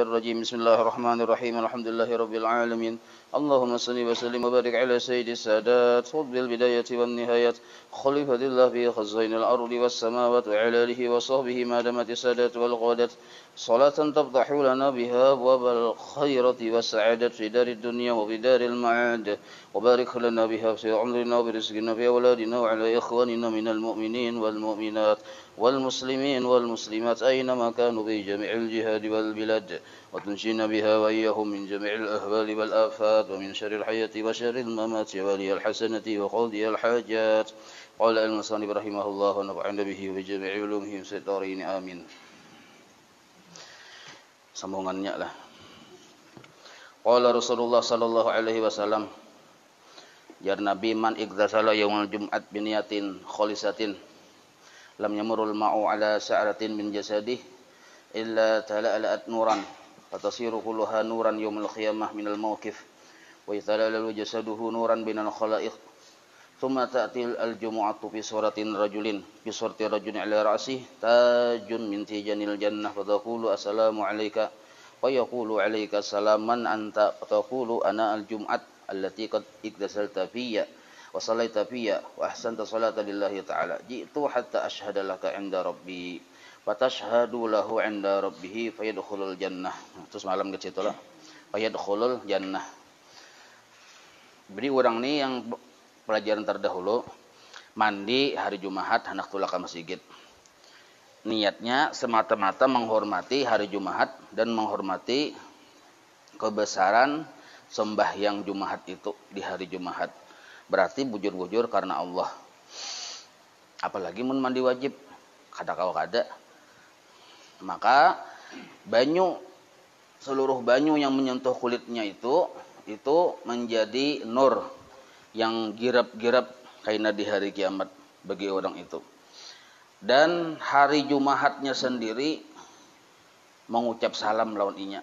الرجيم بسم الله الرحمن الرحيم الحمد لله رب العالمين اللهم صل وسلم وبارك على سيد السادات خذ بالبداية والنهاية خليفة الله في خزين الأرض والسماوات وعلى آله وصحبه ما دامت السادات والغادات صلاة تفتح لنا بها أبواب الخيرة والسعادة في دار الدنيا وفي دار المعاد وبارك لنا بها في عمرنا وبرزقنا في أولادنا وعلى إخواننا من المؤمنين والمؤمنات والمسلمين والمسلمات أينما كانوا في جميع الجهاد والبلاد وتنجينا بها وإياهم من جميع الأهوال والآفات ومن شر الحياة وشر الممات ولي الحسنة وقضي الحاجات قال المصنف رحمه الله ونفعنا به وبجميع علومه في الدارين آمين. Sambungannya lah. Qala Rasulullah sallallahu alaihi wasallam, jar Nabi man igtasala yaumul jum'at biniyatin khalisatin lam yamurul ma'u ala sa'ratin min jasadih illa tala'at nuran fatasiru kulluha nuran yaumil qiyamah minal mawqif wa yatala'u jasaduhu nuran binal khalaiq thumma ta'til al-jumu'atu fi suratin rajulin fi surati rajulin ala ra'sih tajun min tijanil jannah fataqulu assalamu alayka wa yaqulu alayka salaman anta fataqulu ana al-jum'at allati qad iktasalta fiyya wa sallaita fiyya wa ahsanta salata lillahi ta'ala ji'tu hatta ashhada laka 'inda rabbi wa tashhadu lahu 'inda rabbih fayadkhulul jannah. Terus malam ke situ lah fayadkhulul jannah. Jadi orang ini yang pelajaran terdahulu mandi hari Jumat hendak tulah ke masjid. Niatnya semata-mata menghormati hari Jumat dan menghormati kebesaran sembahyang Jumat itu di hari Jumat. Berarti bujur-bujur karena Allah. Apalagi mun mandi wajib kada kau kada. Maka banyu seluruh banyu yang menyentuh kulitnya itu menjadi nur yang girap-girap kaina di hari kiamat bagi orang itu. Dan hari Jumatnya sendiri mengucap salam lawan inya.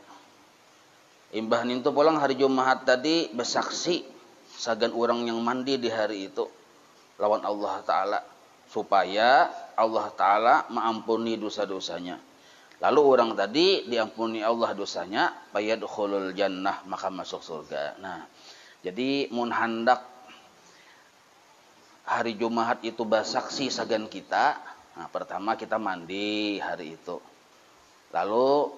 Imbah nintu pulang hari Jumat tadi bersaksi sagan orang yang mandi di hari itu lawan Allah Ta'ala supaya Allah Ta'ala mengampuni dosa-dosanya. Lalu orang tadi diampuni Allah dosanya fayadkhulul jannah maka masuk surga. Nah, jadi mun handak hari Jumat itu bersaksi sagan kita. Nah, pertama kita mandi hari itu. Lalu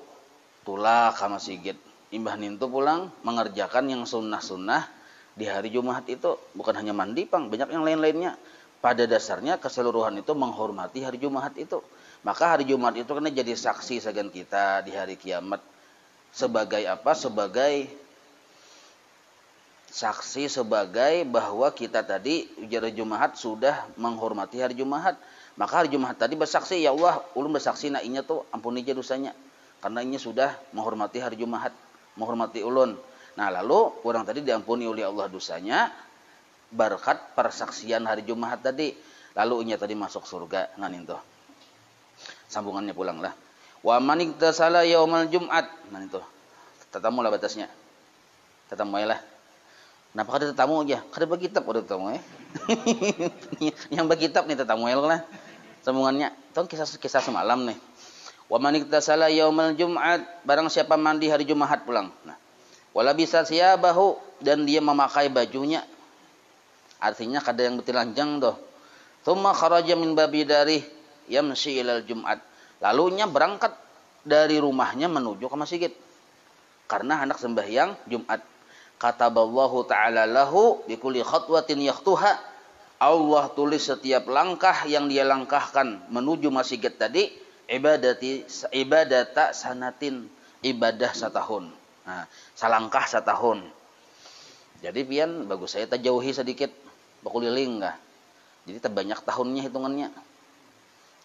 tulah ke masjid. Imbah nintu pulang mengerjakan yang sunnah-sunnah di hari Jumat itu. Bukan hanya mandi, pang, banyak yang lain-lainnya. Pada dasarnya keseluruhan itu menghormati hari Jumat itu. Maka hari Jumat itu kena jadi saksi sagan kita di hari kiamat. Sebagai apa? Sebagai saksi, sebagai bahwa kita tadi hari Jumat sudah menghormati hari Jumat. Maka hari Jumat tadi bersaksi, ya Allah, ulun bersaksi nak inya tuh ampuni aja dosanya. Karena inya sudah menghormati hari Jumat, menghormati ulun. Nah, lalu orang tadi diampuni oleh Allah dosanya berkat persaksian hari Jumat tadi. Lalu inya tadi masuk surga. Nah, itu. Sambungannya pulang lah. Wa man iktasala yaumal jum'at. Nah, itu. Tetamu lah batasnya. Tetamu lah. Kenapa kada tetamu aja? Kada bagi kitab udah tetamu Yang bagi kitab nih tetamu lah. Sambungannya. Itu kisah semalam nih. Wa man iktasala yaumal jum'at, barang siapa mandi hari Jumat pulang. Nah, wala bisa siyabahu, dan dia memakai bajunya. Artinya kada yang betilanjang doh. Tsumma kharaja min babi darih yamshi ilal jum'at. Lalunya berangkat dari rumahnya menuju ke masjid. Karena hendak sembahyang Jumat. Kataballahu ta'ala lahu bikulli khatwatin yakhtuha. Allah tulis setiap langkah yang dia langkahkan menuju masjid tadi ibadata sanatin, ibadah setahun. Nah, salangkah setahun. Jadi pian bagus saya terjauhi sedikit bakuliling enggak. Jadi terbanyak tahunnya hitungannya.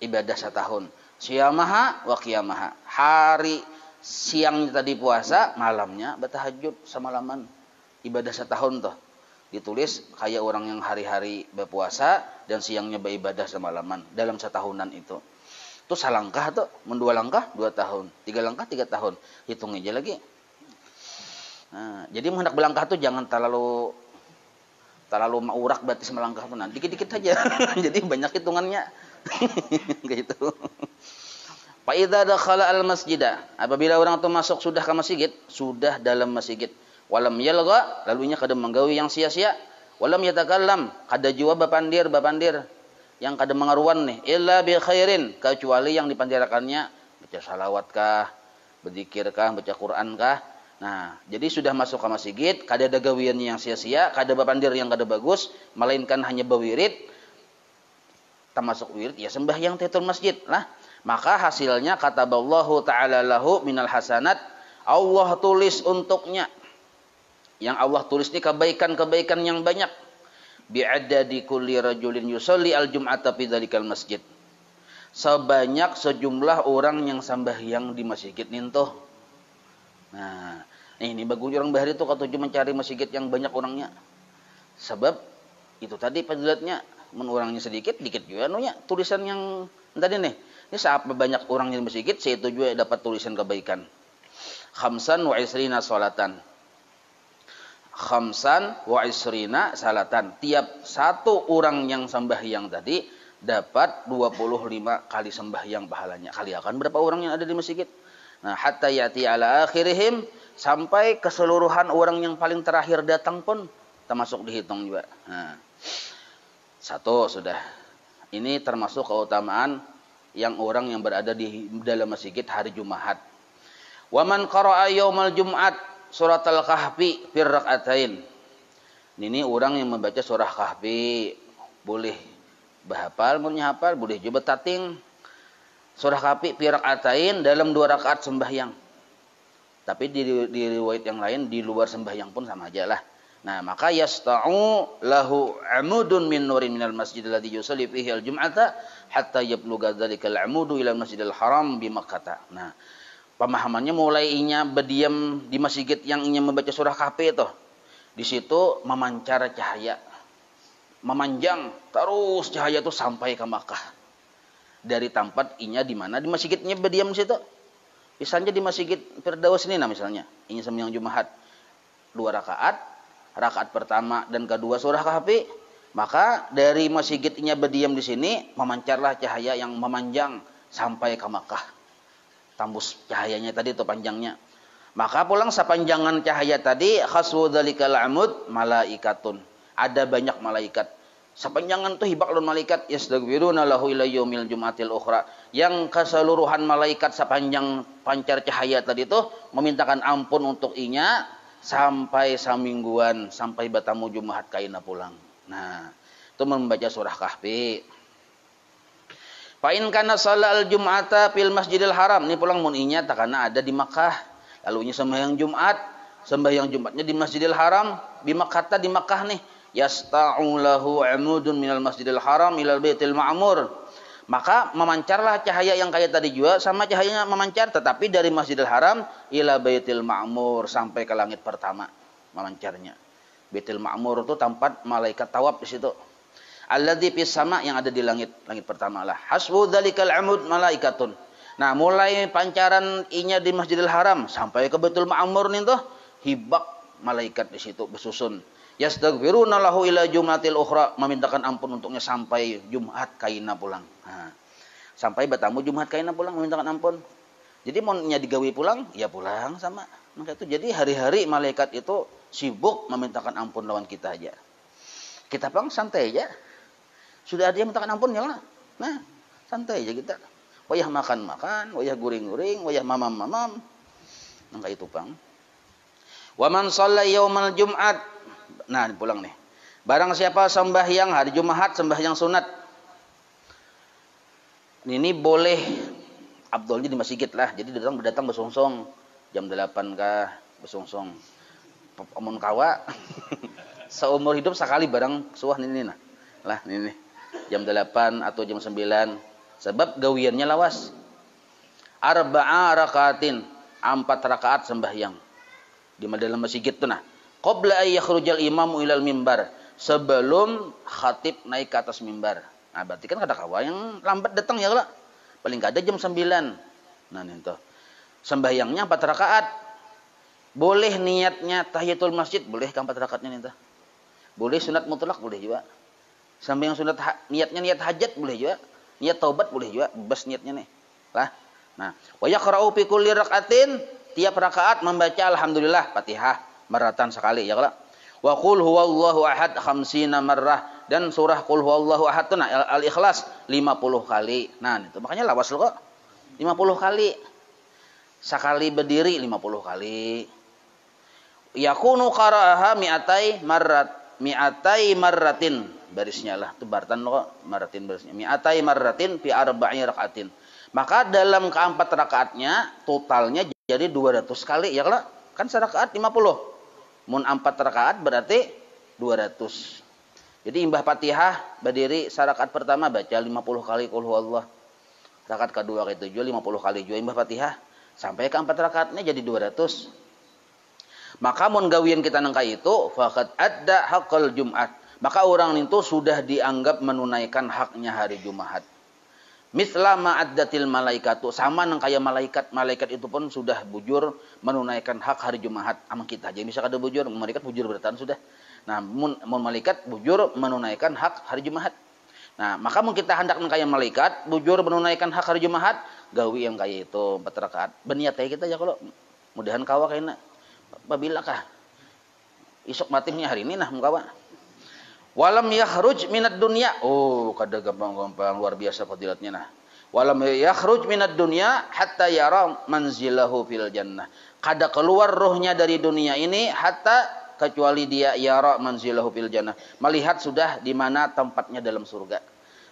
Ibadah setahun. Siyamaha wa qiyamaha. Hari siangnya tadi puasa, malamnya bertahajud semalaman. Ibadah setahun tuh. Ditulis kayak orang yang hari-hari berpuasa dan siangnya beribadah semalaman dalam setahunan itu. Itu salangkah tuh, mendua langkah 2 tahun, 3 langkah 3 tahun. Hitung aja lagi. Nah, jadi hendak berlangkah tuh jangan terlalu maurak berarti semelangkah tuh. Nah, dikit-dikit saja. Jadi banyak hitungannya. Gitu. Fa idza dakhala al masjidah, apabila orang itu masuk sudah ke masjid, sudah dalam masjid. Walam yalgha, lalunya kada menggawi yang sia-sia. Walam yatakallam, kada jua bapandir yang kada mengaruan nih, illa bi khairin, kecuali yang dipandirakannya baca salawat kah, berzikir kah, baca Quran kah. Nah, jadi sudah masuk ke masjid, kada ada gawiannya yang sia-sia, kada bapandir yang kada bagus, melainkan hanya bawirid. Termasuk wirid ya sembahyang tahiyatul masjid lah. Maka hasilnya kataballahu ta'ala lahu minal hasanat, Allah tulis untuknya. Yang Allah tulis ini kebaikan-kebaikan yang banyak. Bi'adadi kulli rajulin yusalli al-jum'ata fi dzalikal masjid. Sebanyak sejumlah orang yang sembahyang di masjid nintoh. Nah, ini bagus orang bahari itu kata cuma mencari masjid yang banyak orangnya. Sebab itu tadi fadilatnya mun orangnya sedikit juga anunya tulisan yang tadi nih. Ini saat banyak orang di masjid, saya itu juga dapat tulisan kebaikan. Khamsan wa isrina salatan. Khamsan wa isrina salatan. Tiap satu orang yang sembahyang tadi dapat 25 kali sembahyang pahalanya. Kali akan berapa orang yang ada di masjid? Nah, hatta yati ala akhirihim, sampai keseluruhan orang yang paling terakhir datang pun termasuk dihitung juga. Nah, satu sudah. Ini termasuk keutamaan yang orang yang berada di dalam masjid hari Jumat. Wa man qara'a yaumal Jum'at surat al-Kahfi fi rak'atain. Ini orang yang membaca surah Kahfi boleh bahapal, punya hafal, boleh juga tating. Surah Kahfi fi rak'atain dalam 2 rakaat sembahyang. Tapi di riwayat yang lain di luar sembahyang pun sama aja lah. Nah, maka yasta'u lahu 'amudun min nurin minal masjidil ladzi yusalli fihi al-jum'ata hatta yablugha dzalikal 'amudu ila al-masjidil haram bi Makkah. Nah, pemahamannya mulai inya berdiam di masjid yang inya membaca surah Kahfi itu. Di situ memancar cahaya. Memanjang terus cahaya itu sampai ke Makkah. Dari tempat inya di mana? Di masjidnya berdiam di situ. Misalnya di Masjid Firdaus ini nah misalnya, inya sembahyang Jumat 2 rakaat, rakaat pertama dan kedua surah Kahfi, maka dari masjidnya berdiam di sini memancarlah cahaya yang memanjang sampai ke Makkah. Tembus cahayanya tadi itu panjangnya. Maka pulang sepanjangan cahaya tadi khaswu dzalikal amud malaikatun. Ada banyak malaikat. Sepanjangan itu hibaklun malaikat yastaghfiruna lahu ila yaumil jum'atil ukhra. Yang keseluruhan malaikat sepanjang pancar cahaya tadi itu memintakan ampun untuk inya sampai samingguan, sampai batamu Jumat kaina pulang. Nah, itu membaca surah Kahfi. Fa in kana shalal jum'ata fil masjidil haram, ini pulang mun inya takana ada di Makkah. Lalu nya sembahyang Jumatnya di Masjidil Haram, di Makkah di Makkah nih. Yasta'u lahu 'amudun minal masjidil haram ilal baitil ma'mur. Maka memancarlah cahaya yang kayak tadi juga sama cahayanya memancar tetapi dari Masjidil Haram ila baitil ma'mur sampai ke langit pertama memancarnya. Baitil ma'mur itu tempat malaikat tawaf di situ. Alladzi fis sama yang ada di langit pertama lah. Hasbu dzalikal 'amud malaikatun. Nah, mulai pancaran inya di Masjidil Haram sampai ke Baitul Ma'mur nih tuh hibak malaikat di situ bersusun. Yastaghfiruna lahu ila jumatil ukhra, memintakan ampun untuknya sampai Jumat kaina pulang. Nah, sampai batamu Jumat kaina pulang memintakan ampun. Jadi monnya digawi pulang, ya pulang sama. Maka itu jadi hari-hari malaikat itu sibuk memintakan ampun lawan kita aja. Kita pang santai aja. Sudah ada yang mintakan ampun ya lah. Nah, santai aja kita. Wayah makan-makan, wayah guring-guring, wayah mamam-mamam. Maka itu pang. Wa man shalla yaumal jum'at. Nah, pulang nih. Barang siapa sembahyang hari Jumat, sembahyang sunat. Ini boleh abdolnya di masjid lah. Jadi datang besongsong jam 8 kah besongsong. Amun kawa seumur hidup sekali barang suah ini nah. Lah ini jam 8 atau jam 9. Sebab gawiannya lawas. Arba'a rakaatin, 4 rakaat sembahyang. Di dalam masjid tuh nah. Qabla ay yakhrujal imamu ilal mimbar, sebelum khatib naik ke atas mimbar. Nah, berarti kan kada kawa yang lambat datang ya lah. Paling kada jam 9. Nah, itu. Sembahyangnya 4 rakaat. Boleh niatnya tahiyatul masjid, boleh kan 4 rakaatnya nih. Boleh sunat mutlak boleh juga. Sampai yang sunat niatnya niat hajat boleh juga. Niat taubat boleh juga, bebas niatnya nih. Lah, Nah, wa yaqra'u fi kulli rak'atin, tiap rakaat membaca alhamdulillah Fatihah maratan sekali ya kalau. Wa qul huwallahu ahad khamsina marrah, dan surah qul huwallahu ahad itu nah al-ikhlas 50 kali. Nah, itu makanya lawas lo kok. 50 kali. Sekali berdiri 50 kali. Yakunu qara'aha mi'atai marratin. Barisnya lah, itu bartan lo kok, marratin barisnya. Mi'atai marratin fi arba'i rakaatin. Maka dalam keempat rakaatnya totalnya jadi 200 kali ya kalau. Kan serakaat 50. Mun 4 rakaat berarti 200. Jadi imbah Fatihah berdiri rakaat pertama baca 50 kali qul huwallah. Rakaat kedua itu juga 50 kali juga imbah Fatihah sampai ke 4 rakaatnya jadi 200. Maka mun gawian kita nangka itu faqad adda haqqal Jumat. Maka orang itu sudah dianggap menunaikan haknya hari Jumat. Misla ma'addatil malaikatu, sama nang kaya malaikat itu pun sudah bujur menunaikan hak hari Jumat. Ama kita aja bisa kada bujur, malaikat bujur bertahan sudah. Nah, mun malaikat bujur menunaikan hak hari Jumat. Nah, maka mun kita hendak nang kaya malaikat bujur menunaikan hak hari Jumat, gawi yang kaya itu 4 rakaat. Berniat aja kita ya kalau mudahan kawa kayaknya. Babila kah? Isok matimnya hari ini nah mukawa. Walam yakhruj minad dunya. Oh, kada gampang-gampang luar biasa fadilatnya nah. Walam yakhruj minad dunya hatta yara manzilahu fil jannah. Kada keluar rohnya dari dunia ini hatta kecuali dia yara manzilahu fil jannah. Melihat sudah di mana tempatnya dalam surga.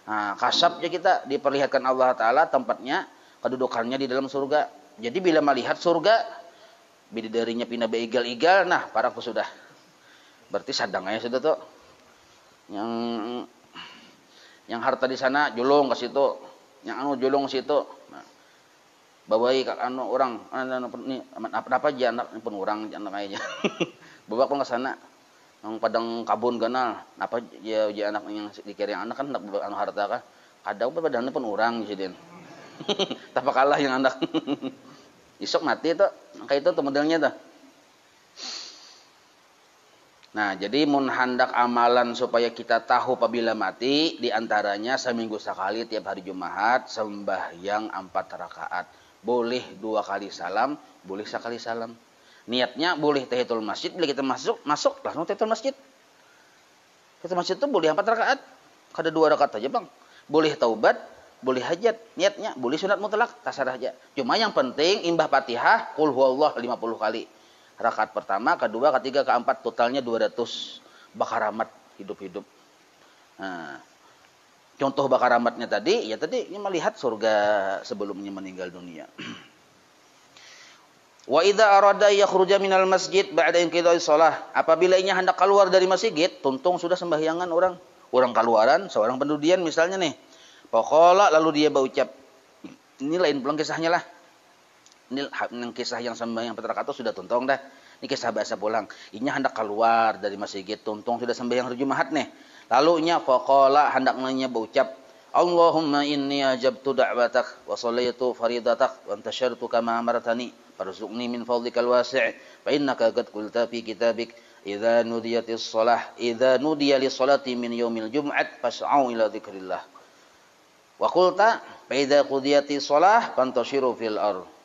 Nah, kasabnya kita diperlihatkan Allah Ta'ala tempatnya, kedudukannya di dalam surga. Jadi bila melihat surga, bidadarinya pindah beigal-igal, nah paraku sudah. Berarti sadangnya sudah tuh. Yang harta di sana julung ke situ, yang anu julung ke situ. Nah, bawai anu orang ini apa aja anak pun orang anak aja. Bawa pun ke sana. Yang padang kabun ganal, apa ya anak yang dikira yang anak kan anu harta kan. Kadang padahal pun orang jadian. Tapi kalah yang anak. Isok mati tuh, kayak itu tuh modelnya tuh. Nah, jadi mun handak amalan supaya kita tahu apabila mati, diantaranya seminggu sekali tiap hari Jumat sembahyang 4 rakaat. Boleh 2 kali salam, boleh sekali salam. Niatnya boleh tahiyatul masjid, bila kita masuk langsung tahiyatul masjid. Tahiyatul masjid itu boleh 4 rakaat, kada 2 rakaat aja bang. Boleh taubat, boleh hajat, niatnya boleh sunat mutlak, tasarah aja. Cuma yang penting imbah Fatihah, qul huwallah 50 kali. Rakaat pertama, kedua, ketiga, keempat, totalnya 200 bakaramat hidup-hidup. Nah, contoh bakaramatnya tadi, ya tadi ini melihat surga sebelumnya meninggal dunia. Wa idza arada yakhruja minal masjid ba'da inqidha'i shalah. Apabila ia hendak keluar dari masjid, tuntung sudah sembahyangan orang keluaran, seorang pendudian misalnya nih. Pokoknya lalu dia berucap, ini lain pulang kisahnya lah. Ini kisah yang sembahyang 4 rakaat sudah tuntung dah. Ini kisah bahasa pulang. Inya hendak keluar dari masjid, tuntung sudah sembahyang hari Jumat nih. Lalu nya faqala hendak nanya berucap, Allahumma inni ajabtu da'watak wa sallaitu faridatak wa antashartu kama amartani farzuqni min fadlikal wasi' fa innaka qad qulta fi kitabik idza nudiya lis salati min yaumil jum'at fas'au ila dzikrillah wa qulta fa idza qudiyatis shalah fantashiru fil ardh.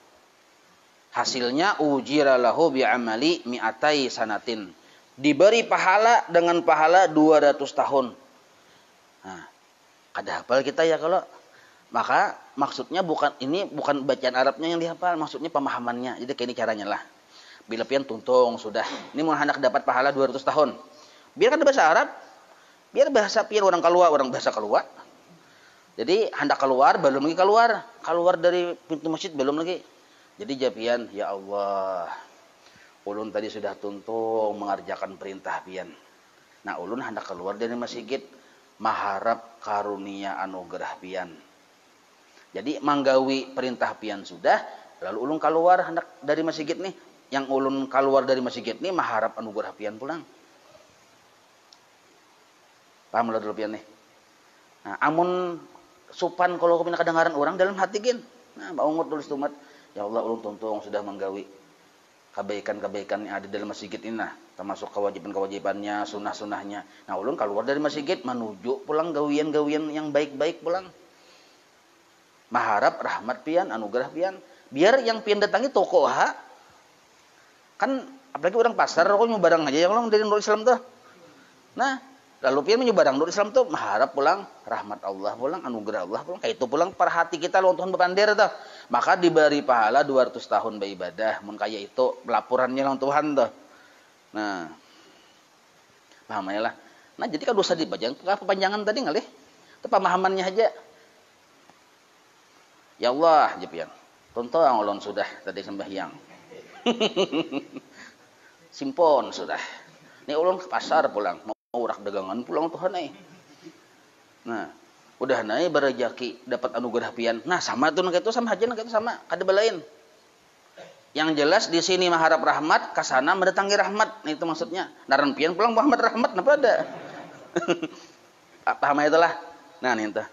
Hasilnya ujira lahu bi'amali mi'atai sanatin. Diberi pahala dengan pahala 200 tahun. Nah, kada hafal kita ya kalau. Maka maksudnya bukan bacaan Arabnya yang dihafal, maksudnya pemahamannya. Jadi kayak ini caranya lah. Bila pian tuntung sudah. Ini mau hendak dapat pahala 200 tahun. Biar kan bahasa Arab. Biar bahasa pian orang bahasa keluar. Jadi hendak keluar, belum lagi keluar. Keluar dari pintu masjid belum lagi. Jadi japian, ya Allah, ulun tadi sudah tuntung mengerjakan perintah pian. Nah, ulun hendak keluar dari masjid, maharap karunia anugerah pian. Jadi manggawi perintah pian sudah, lalu ulun keluar hendak dari masjid nih. Yang ulun keluar dari masjid nih, maharap anugerah pian pulang. Paham lah dulu pian nih. Nah, amun supan kalau kepina kedengaran orang dalam hati gin. Nah, baungut tulis tumat. Ya Allah, ulun tuntung sudah menggawi kebaikan-kebaikan yang ada dalam masjid ini nah, termasuk kewajiban-kewajibannya, sunah-sunahnya. Nah, ulun keluar dari masjid menuju pulang gawian-gawian yang baik-baik pulang. Maharap rahmat pian, anugerah pian. Biar yang pian datangi toko kan apalagi orang pasar kok nyu barang aja yang orang dari nur Islam tuh. Nah, lalu pian menyu barang nur Islam tuh maharap pulang rahmat Allah, pulang anugerah Allah, pulang kayak itu pulang perhati kita lawan Tuhan bepandir tuh. Maka diberi pahala 200 tahun beribadah. Mun kaya itu pelaporannya lawan Tuhan tuh. Nah, paham ya lah. Nah, jadi kalau dosa dibajang kepanjangan tadi ngalih. Itu pemahamannya aja. Ya Allah, jepian. Tonton ulun sudah tadi sembahyang. Simpon sudah. Ini ulun ke pasar pulang, mau urak dagangan pulang Tuhan Nah, udah naik berejaki dapat anugerah pian. Nah, sama tuh kayak itu sama aja kayak itu sama, kada belain. Yang jelas di sini mengharap rahmat, kasana mendatangi rahmat. Nah, itu maksudnya. Naran pian pulang Muhammad rahmat napa ada? Paham itulah. Nah, nih entah.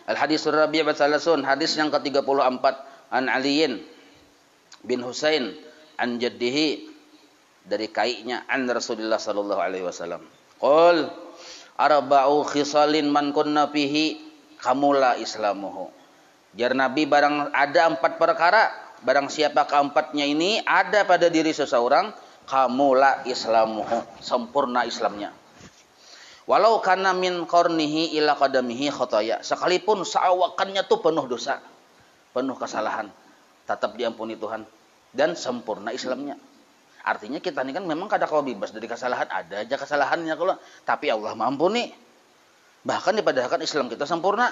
Al-Hadis Rabi' wa Salasun, hadis yang ke-34 an Aliyin bin Husain an jaddihi dari kaiknya an Rasulullah sallallahu alaihi wasallam. Qul arba'u khisalin man kunna fihi kamula islamuhu. Jar Nabi barang ada 4 perkara, barang siapa keempatnya ini ada pada diri seseorang, kamula islamuhu, sempurna Islamnya. Walau kana min qarnihi ila qadamihi khataya. Sekalipun seawakannya tuh penuh dosa, penuh kesalahan, tetap diampuni Tuhan dan sempurna Islamnya. Artinya kita ini kan memang kada kalau bebas dari kesalahan, ada aja kesalahannya kalau, tapi Allah mengampuni. Bahkan dipadahkan Islam kita sempurna.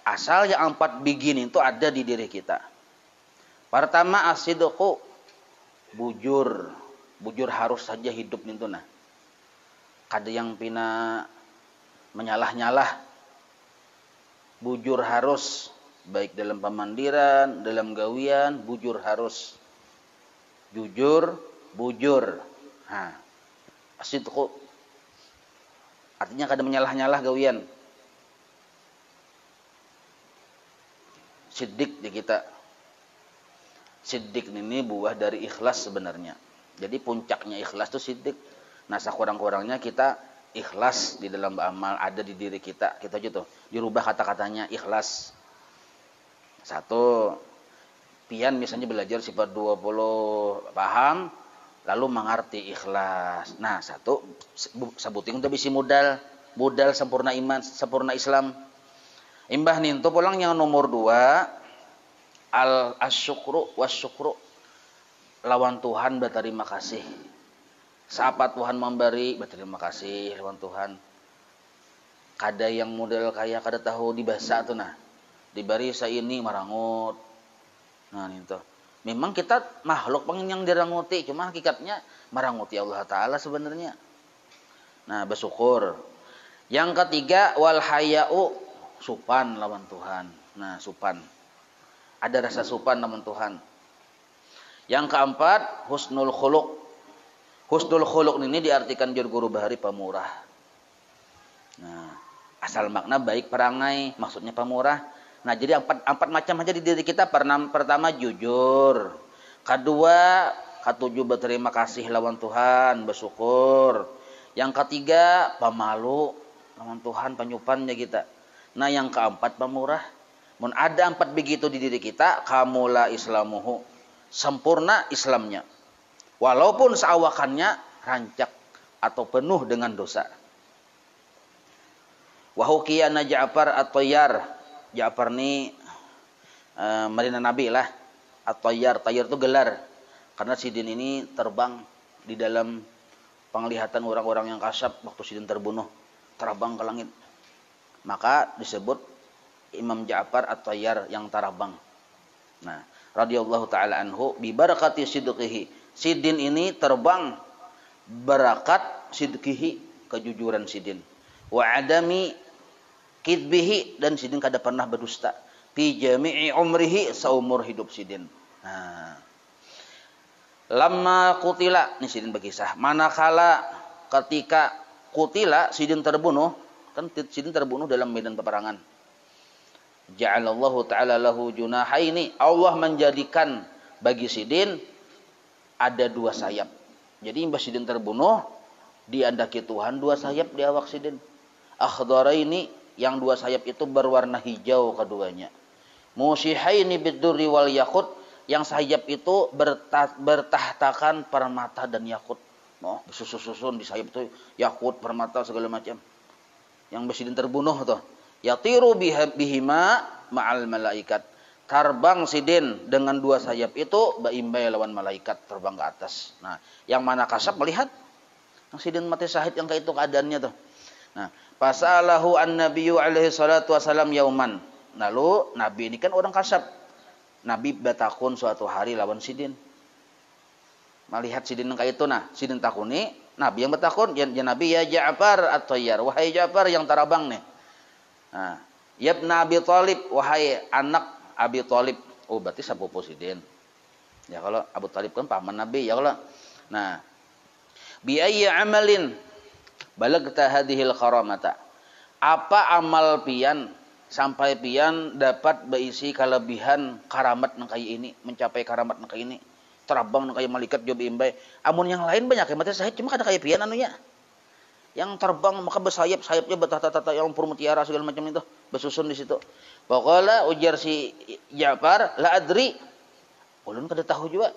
Asal yang 4 begini itu ada di diri kita. Pertama as-sidqu, bujur. Bujur harus saja hidup itu nah. Kada yang pina menyalah-nyalah. Bujur harus, baik dalam pemandiran, dalam gawian, bujur harus. Jujur, bujur. Nah, asidqu. Artinya kada menyalah-nyalah gawian. Siddiq di kita. Siddiq ini buah dari ikhlas sebenarnya. Jadi puncaknya ikhlas itu siddiq. Nah, sekurang-kurangnya kita ikhlas di dalam amal ada di diri kita. Kita aja tuh dirubah kata-katanya ikhlas. 1, pian misalnya belajar sifat 20 paham, lalu mengerti ikhlas. Nah, 1 sebuting untuk bisi modal sempurna iman, sempurna Islam. Imbah nintu pulang yang nomor 2 al-asyukru wasyukru, lawan Tuhan berterima kasih. Saat Tuhan memberi, berterima kasih lawan Tuhan. Kada yang model kayak kada tahu dibasa tuh nah. Diberi ini marangut. Nah, itu. Memang kita makhluk pengen yang diranguti, cuma hakikatnya maranguti Allah Ta'ala sebenarnya. Nah, bersyukur. Yang ketiga wal haya'u, supan lawan Tuhan. Nah, supan. Ada rasa supan lawan Tuhan. Yang keempat husnul khuluq. Husnul khuluq ini diartikan jur guru bahari pemurah. Nah, asal makna baik perangai, maksudnya pemurah. Nah, jadi empat macam aja di diri kita. Pertama jujur. Kedua, ketujuh berterima kasih lawan Tuhan, bersyukur. Yang ketiga, pemalu lawan Tuhan, penyupannya kita. Nah, yang keempat pemurah. Mun ada 4 begitu di diri kita, kamula islamuhu, sempurna Islamnya. Walaupun seawakannya rancak atau penuh dengan dosa. Wahukiyana Ja'far at-Tayyar. Ja'far ini marina Nabi lah. At-Tayyar, Tayyar itu gelar. Karena Sidin ini terbang di dalam penglihatan orang-orang yang kasab waktu Sidin terbunuh. Terbang ke langit. Maka disebut Imam Ja'far at-Tayyar yang terbang. Nah, radhiyallahu ta'ala anhu bi barakati sidqihi. Sidin ini terbang berakat sidqihi, kejujuran Sidin. Wa adami kidbihi, dan Sidin kada pernah berdusta. Fi jami'i umrihi, seumur hidup Sidin. Nah, lamma qutila, ini Sidin berkisah. Manakala ketika qutila Sidin terbunuh, kan Sidin terbunuh dalam medan peperangan. Ja'alallahu ta'ala lahu junahaini, Allah menjadikan bagi Sidin ada 2 sayap. Jadi Mbah Sidin terbunuh, diandaki Tuhan 2 sayap di awak Sidin. Akhdaraini, yang dua sayap itu berwarna hijau keduanya. Musyihaini bid-durri wal yaqut, yang sayap itu bertahtakan permata dan yakut. Oh, disusun di sayap itu yakut, permata segala macam. Yang Sidin terbunuh tuh. Yatiru bihima ma'al malaikat. Terbang Sidin dengan dua sayap itu baimbai lawan malaikat, terbang ke atas. Nah, yang mana kasab melihat yang Sidin mati syahid yang kayak itu keadaannya tuh. Nah, fasalahu an-nabiyyu alaihi salatu wasalam yauman. Lalu Nabi ini kan orang kasab. Nabi batakun suatu hari lawan Sidin. Melihat Sidin yang kayak itu, nah Sidin takuni, Nabi yang batakun, ya Nabi ya Ja'far at-Tayyar, wahai Ja'far yang tarabang nih. Nah, yabna Abi Thalib, wahai anak Abi Thalib. Oh, berarti sepupu Sidin. Ya kalau Abu Thalib kan paman Nabi, ya kalau. Nah, bi ayyi amalin balagta hadhil karamata. Apa amal pian sampai pian dapat berisi kelebihan karamat nang kayak ini, mencapai karamat nang kayak ini, terbang nang kayak malaikat job imbai. Amun yang lain banyak yang mati syahid, cuma kada kayak pian anunya. Yang terbang maka bersayap, sayapnya bertata-tata yang mutiara segala macam itu, bersusun di situ. Pokoknya ujar si Ja'far, la adri. Ulun kada tahu juga.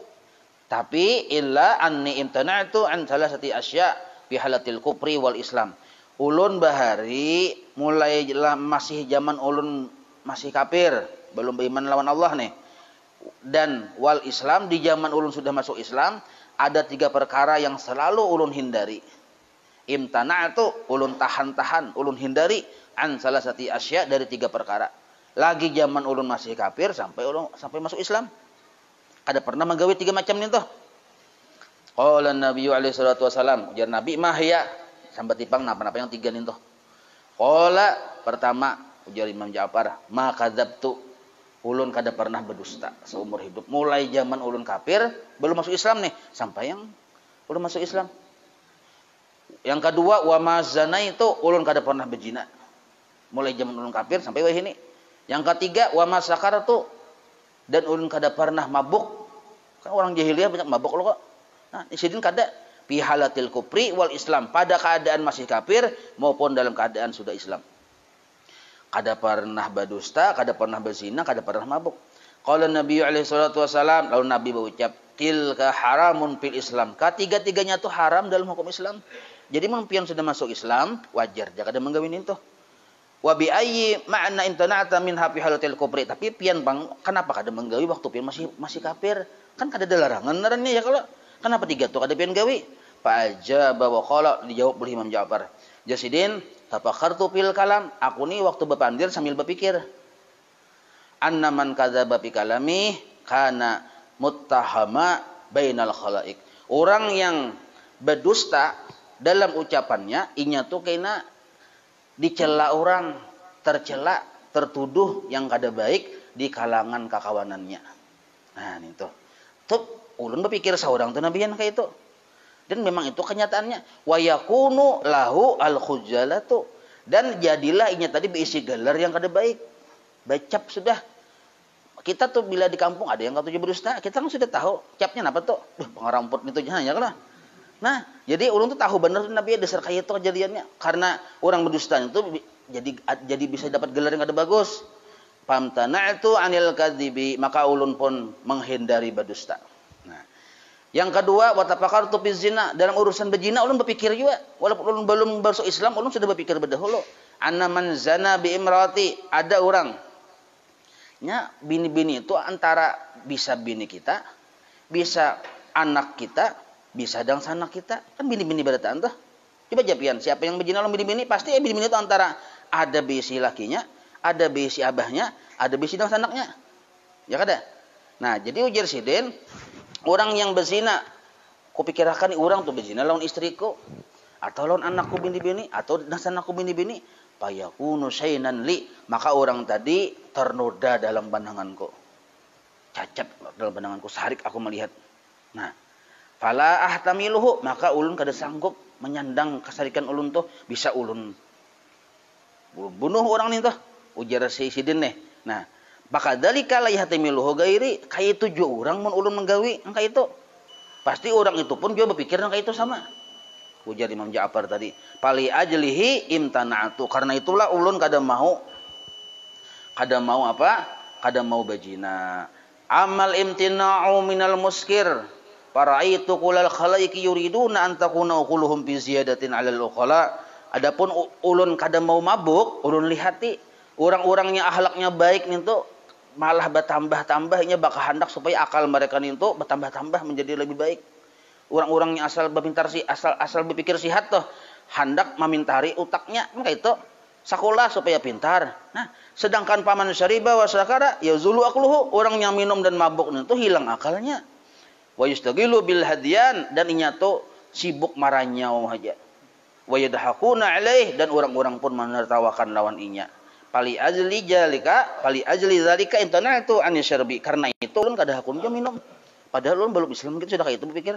Tapi illa anni imtana'tu an salasati asya fi halatil kufri wal Islam. Ulun bahari mulai masih zaman ulun masih kafir, belum beriman lawan Allah nih. Dan wal Islam, di zaman ulun sudah masuk Islam, ada 3 perkara yang selalu ulun hindari. Imtana'tu, ulun tahan-tahan, ulun hindari an salasati asya, dari 3 perkara. Lagi zaman ulun masih kafir sampai masuk Islam. Ada pernah menggawe 3 macam ni tuh. Qala Nabi alaihi salatu wasalam, ujar Nabi mah ya sampai tipang napa-napa yang 3 ni tuh. Qala pertama, ujar Imam Ja'far, ma kadzabtu, ulun kada pernah berdusta seumur hidup. Mulai zaman ulun kafir, belum masuk Islam nih, sampai yang ulun masuk Islam. Yang kedua, wa mazana, itu ulun kada pernah berzina. Mulai zaman ulun kafir sampai wah ini. Yang ketiga, wa masakaratu, dan ulun kada pernah mabuk. Kan orang jahiliyah banyak mabuk loh kok. Nah, di sini kada fi halatil kufri wal Islam, pada keadaan masih kafir maupun dalam keadaan sudah Islam. Kada pernah berdusta, kada pernah berzina, kada pernah mabuk. Qala Nabi alaihi salatu wasalam, lalu Nabi berucap, tilka haramun fil Islam. Ketiga-tiganya itu haram dalam hukum Islam. Jadi mempian sudah masuk Islam, wajar jangan ada menggawin itu. Wa bi ayyi ma'na imtana'ta min hafi halatil kufri. Tapi pian bang, kenapa kada menggawi waktu pian masih kafir? Kan kada ada larangan narannya ya kalau. Kenapa 3 tuh kada pian gawi? Fa ajaba wa qala, dijawab oleh Imam Ja'far. Jasidin, tafakkartu fil kalam. Aku nih waktu berpandir sambil berpikir. Anna man kadzaba bi kalami kana muttahama bainal khalaik. Orang yang berdusta dalam ucapannya, inya tuh kena dicela orang, tercela, tertuduh yang kada baik di kalangan kakawanannya. Nah, ini tuh. Tuh ulun berpikir seorang tuh nabiyan kayak itu. Dan memang itu kenyataannya. Wa yakunu lahu al-khujalatu, dan jadilah inya tadi berisi gelar yang kada baik. Bacap sudah. Kita tuh bila di kampung ada yang kata berdusta, kita kan sudah tahu capnya apa tuh. Pengaramput itu hanya lah. Nah, jadi ulun tuh tahu benar Nabi dasar kayak itu kejadiannya. Karena orang berdusta itu jadi bisa dapat gelar yang kada bagus. Famtana'tu 'anil kadzibi, maka ulun pun menghindari berdusta. Nah, yang kedua, wa tafakkartu fi zina, dalam urusan berzina ulun berpikir juga. Walaupun ulun belum masuk Islam, ulun sudah berpikir berdahulu. Anna man zana bi imrati, ada orang nya bini-bini itu antara bisa bini kita, bisa anak kita, bisa dang sanak kita. Kan bini-bini berataan tuh. Coba japian, siapa yang berzina lawan bini-bini, pasti bini-bini itu antara ada bisi lakinya, ada bisi abahnya, ada bisi dang sanaknya. Ya kada? Nah, jadi ujar Sidin, orang yang berzina, kupikirakan orang tuh berzina lawan istriku, atau lawan anakku bini-bini, atau dang sanakku bini-bini, fayakunu syainan li, maka orang tadi ternoda dalam pandanganku, cacat dalam pandanganku, sarik aku melihat. Nah, fala ahtamiluhu, maka ulun kada sanggup menyandang kesarikan ulun tuh, bisa ulun bunuh orang nih tuh, ujar si Sidin nih. Nah, maka dalika la yahtamiluhu gairi, kayak itu juga orang mun ulun menggawi angka itu, pasti orang itu pun juga berpikir angka itu sama. Ujar Imam Ja'far tadi. Pali ajlihi imtana'atu. Karena itulah ulun kada mau apa? Kada mau bajina. Amal imtina'u minal muskir. Paraitu kulal khalaiki yuriduna an takuna uquluhum bi ziyadatin 'alal uqala. Adapun ulun kada mau mabuk, ulun lihati orang-orangnya akhlaknya baik nih tuh malah bertambah-tambahnya bakal hendak supaya akal mereka nih tuh bertambah-tambah menjadi lebih baik. Orang-orangnya asal berpintar sih, asal berpikir sihat tuh hendak memintari utaknya, maka itu sekolah supaya pintar. Nah, sedangkan paman syariba wa sakara ya zulu akluhu, orang yang minum dan mabuk nih tuh hilang akalnya. Wa yustagilu bil hadian, dan inya tuh sibuk maranyau aja. Wa yadhakuna alaih, dan orang-orang pun menertawakan lawan inya. Pali ajli zalika intana itu anisyarbi, karena itu ulun kada hakumnya minum. Padahal ulun belum Islam gitu sudah kayak itu berpikir.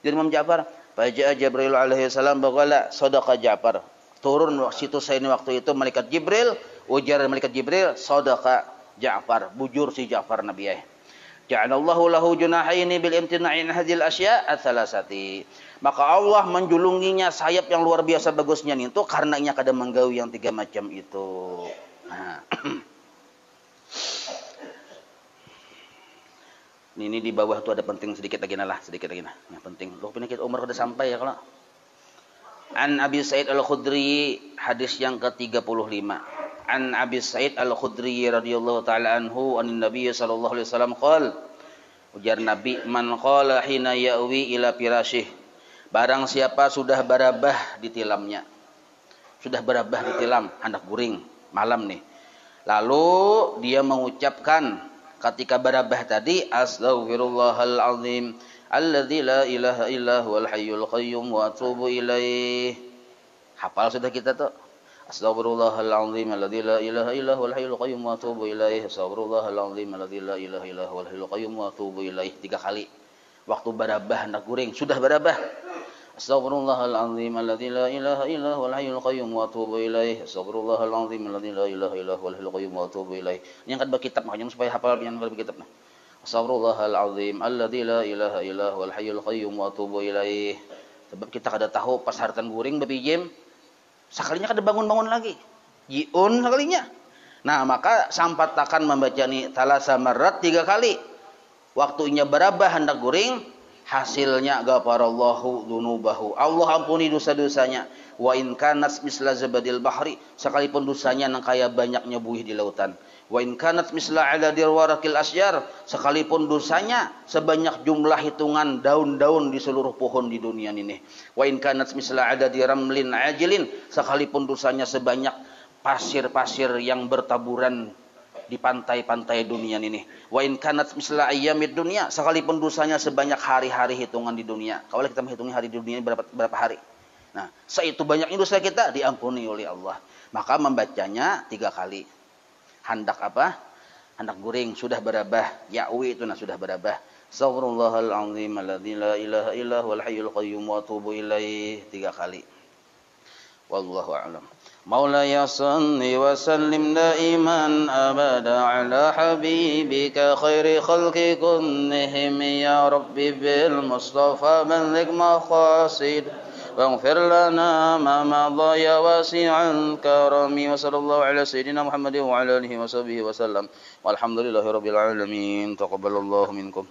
Jadi Imam Ja'far, Faja'a Jibril alaihi salam baqala sadaqa Ja'far. Turun situ saya ini waktu itu malaikat Jibril, ujar malaikat Jibril, sadaqa Ja'far, bujur si Ja'far Nabi. Ja'alallahu lahu junahaini bil imtina'in hadhil asya' ats-salasati. Maka Allah menjulunginya sayap yang luar biasa bagusnya itu karena ia kada menggawi yang 3 macam itu. Nah. Ini di bawah tuh ada penting sedikit lagi nah. Nah, penting. Loh penyakit umur udah sampai ya kalau. An Abi Sa'id Al-Khudri, hadis yang ke-35. An Abi Sa'id Al-Khudri radhiyallahu taala anhu anin Nabi sallallahu alaihi wasallam qala, ujar Nabi, man qala hina ya'wi ila firasyih, barang siapa sudah barabah di tilamnya. Sudah barabah di tilam, hendak guring malam nih. Lalu dia mengucapkan ketika barabah tadi, astaghfirullahal azim alladzi la ilaha illa huwal hayyul qayyum wa atubu ilaih. Hafal sudah kita tuh. Astaghfirullahal azim alladzi la ilaha illa huwal hayyul qayyum wa atubu ilaih. Astaghfirullahal azim alladzi la ilaha illa huwal hayyul qayyum wa atubu ilaih. 3 kali. Waktu barabah hendak guring, sudah barabah. Astaghfirullahal azim alladzi la ilaha illa huwal hayyul qayyum wa atubu ilaih. Astaghfirullahal azim alladzi la ilaha illa huwal hayyul qayyum wa atubu ilaih. Ini kan berkitab makanya supaya hafal yang berkitab nah. Astaghfirullahal azim alladzi la ilaha illa huwal hayyul qayyum wa atubu ilaih. Sebab kita kada tahu pas hartan guring bepijim sakalinya kada bangun-bangun lagi. Jiun sakalinya. Nah, maka sampat takkan membaca ni talasa marat 3 kali. Waktunya barabah hendak guring, hasilnya ghafarallahu dzunubahu. Allah ampuni dosa-dosanya. Wa in kanat misla zabadil bahri, sekalipun dosanya nang kaya banyaknya buih di lautan. Wa in kanat misla adadir warakil asyar, sekalipun dosanya sebanyak jumlah hitungan daun-daun di seluruh pohon di dunia ini. Wa in kanat misla adadir ramlin ajilin, sekalipun dosanya sebanyak pasir-pasir yang bertaburan di pantai-pantai dunia ini. Wa in kanat misla ayyamid dunya, sekalipun dosanya sebanyak hari-hari hitungan di dunia. Kalau kita menghitungi hari di dunia ini berapa hari. Nah, seitu banyaknya dosa kita diampuni oleh Allah. Maka membacanya 3 kali. Hendak apa? Hendak guring, sudah barabah. Ya'wi itu nah sudah barabah. Astaghfirullahal azim alladzi la ilaha illa huwal hayyul qayyum wa atubu ilaih 3 kali. Wallahu a'lam. Maulaya salli wa sallim daiman abada ala habibika khairi khalqi kullihim ya rabbi bil mustafa balligh maqasid waghfir lana ma madha ya wasi'al karami wa sallallahu ala sayyidina Muhammadin wa ala alihi wa sahbihi wa sallam walhamdulillahi rabbil alamin taqabbalallahu minkum.